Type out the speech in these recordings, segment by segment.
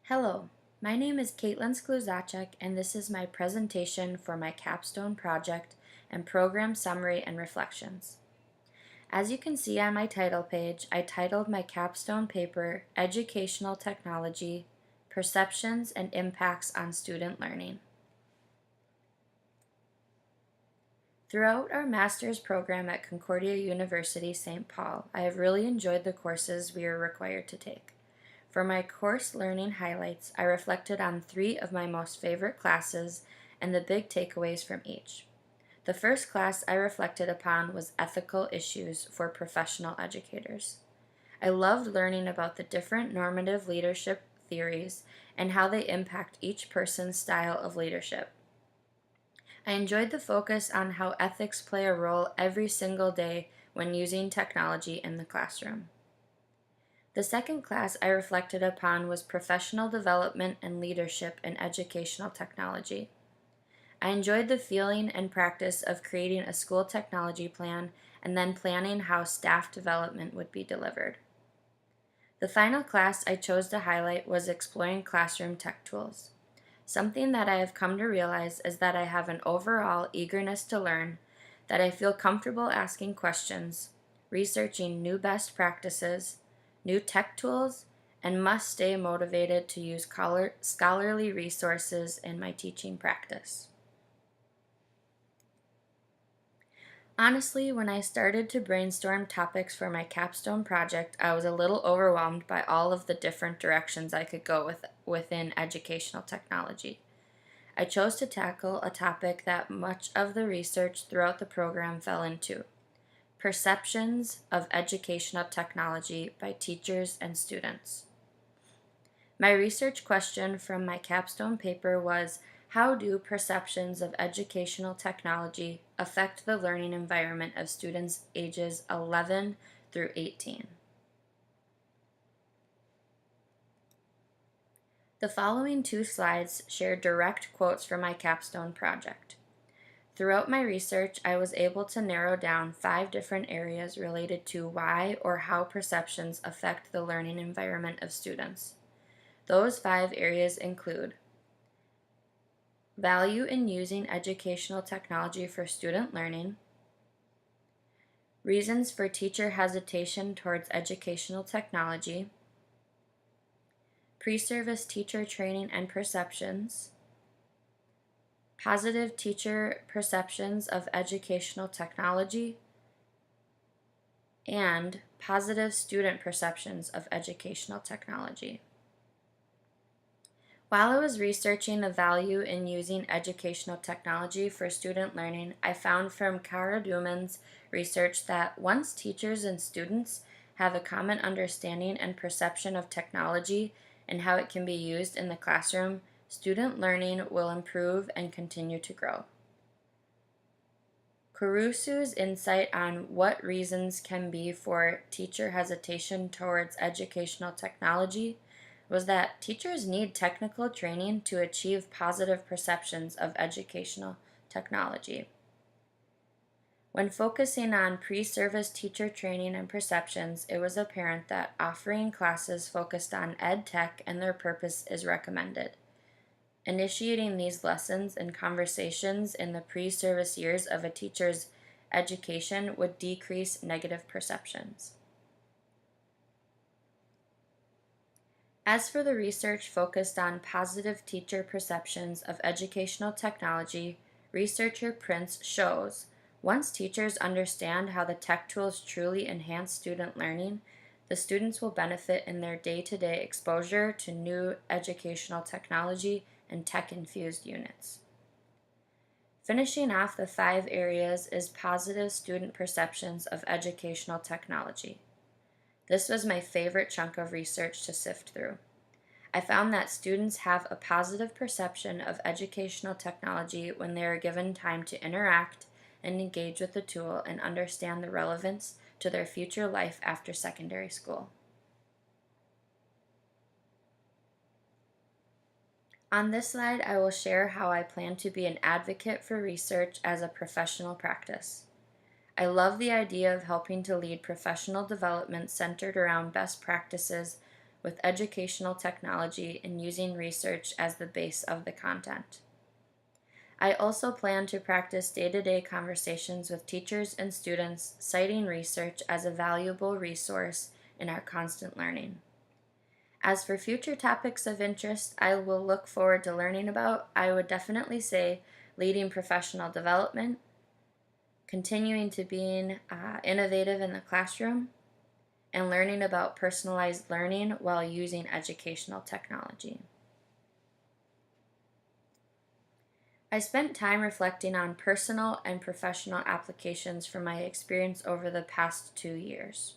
Hello, my name is Skluzacek, and this is my presentation for my Capstone project and program summary and reflections. As you can see on my title page, I titled my capstone paper Educational Technology, Perceptions and Impacts on Student Learning. Throughout our master's program at Concordia University, St. Paul, I have really enjoyed the courses we are required to take. For my course learning highlights, I reflected on 3 of my most favorite classes and the big takeaways from each. The first class I reflected upon was Ethical Issues for Professional Educators. I loved learning about the different normative leadership theories and how they impact each person's style of leadership. I enjoyed the focus on how ethics play a role every single day when using technology in the classroom. The second class I reflected upon was Professional Development and Leadership in Educational Technology. I enjoyed the feeling and practice of creating a school technology plan and then planning how staff development would be delivered. The final class I chose to highlight was Exploring Classroom Tech Tools. Something that I have come to realize is that I have an overall eagerness to learn, that I feel comfortable asking questions, researching new best practices, new tech tools, and must stay motivated to use scholarly resources in my teaching practice. Honestly, when I started to brainstorm topics for my capstone project, I was a little overwhelmed by all of the different directions I could go within educational technology. I chose to tackle a topic that much of the research throughout the program fell into: perceptions of educational technology by teachers and students. My research question from my capstone paper was, how do perceptions of educational technology affect the learning environment of students ages 11 through 18? The following 2 slides share direct quotes from my capstone project. Throughout my research, I was able to narrow down 5 different areas related to why or how perceptions affect the learning environment of students. Those 5 areas include value in using educational technology for student learning, reasons for teacher hesitation towards educational technology, pre-service teacher training and perceptions, positive teacher perceptions of educational technology, and positive student perceptions of educational technology. While I was researching the value in using educational technology for student learning, I found from Kara Duman's research that once teachers and students have a common understanding and perception of technology and how it can be used in the classroom, student learning will improve and continue to grow. Kurusu's insight on what reasons can be for teacher hesitation towards educational technology was that teachers need technical training to achieve positive perceptions of educational technology. When focusing on pre-service teacher training and perceptions, it was apparent that offering classes focused on ed tech and their purpose is recommended. Initiating these lessons and conversations in the pre-service years of a teacher's education would decrease negative perceptions. As for the research focused on positive teacher perceptions of educational technology, researcher Prince shows once teachers understand how the tech tools truly enhance student learning, the students will benefit in their day-to-day exposure to new educational technology and tech-infused units. Finishing off the 5 areas is positive student perceptions of educational technology. This was my favorite chunk of research to sift through. I found that students have a positive perception of educational technology when they are given time to interact and engage with the tool and understand the relevance to their future life after secondary school. On this slide, I will share how I plan to be an advocate for research as a professional practice. I love the idea of helping to lead professional development centered around best practices with educational technology and using research as the base of the content. I also plan to practice day-to-day conversations with teachers and students, citing research as a valuable resource in our constant learning. As for future topics of interest I will look forward to learning about, I would definitely say leading professional development, continuing to being innovative in the classroom, and learning about personalized learning while using educational technology. I spent time reflecting on personal and professional applications from my experience over the past 2 years.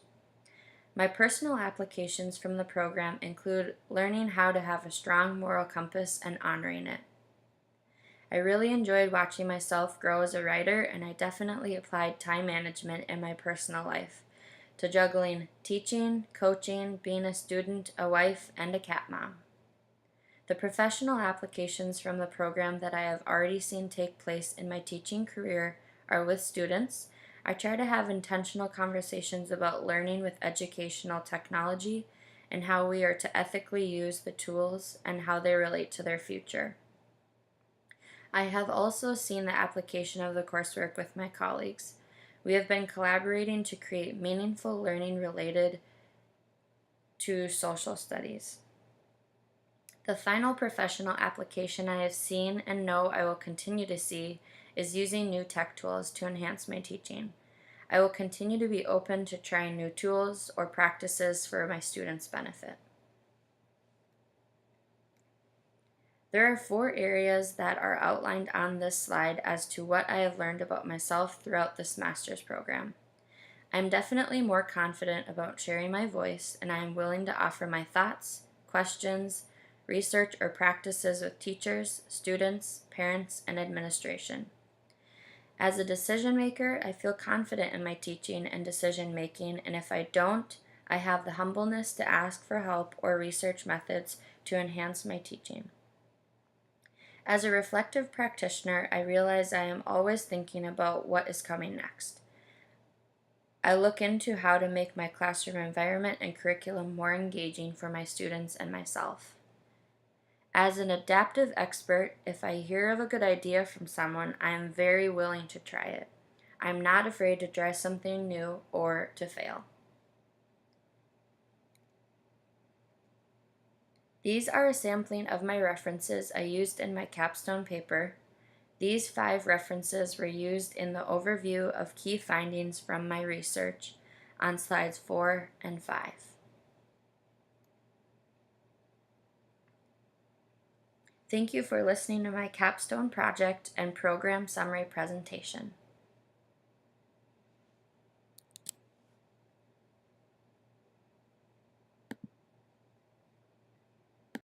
My personal applications from the program include learning how to have a strong moral compass and honoring it. I really enjoyed watching myself grow as a writer, and I definitely applied time management in my personal life to juggling teaching, coaching, being a student, a wife, and a cat mom. The professional applications from the program that I have already seen take place in my teaching career are with students. I try to have intentional conversations about learning with educational technology and how we are to ethically use the tools and how they relate to their future. I have also seen the application of the coursework with my colleagues. We have been collaborating to create meaningful learning related to social studies. The final professional application I have seen and know I will continue to see is using new tech tools to enhance my teaching. I will continue to be open to trying new tools or practices for my students' benefit. There are 4 areas that are outlined on this slide as to what I have learned about myself throughout this master's program. I am definitely more confident about sharing my voice, and I am willing to offer my thoughts, questions, research, or practices with teachers, students, parents, and administration. As a decision maker, I feel confident in my teaching and decision making, and if I don't, I have the humbleness to ask for help or research methods to enhance my teaching. As a reflective practitioner, I realize I am always thinking about what is coming next. I look into how to make my classroom environment and curriculum more engaging for my students and myself. As an adaptive expert, if I hear of a good idea from someone, I am very willing to try it. I am not afraid to try something new or to fail. These are a sampling of my references I used in my capstone paper. These 5 references were used in the overview of key findings from my research on slides 4 and 5. Thank you for listening to my capstone project and program summary presentation.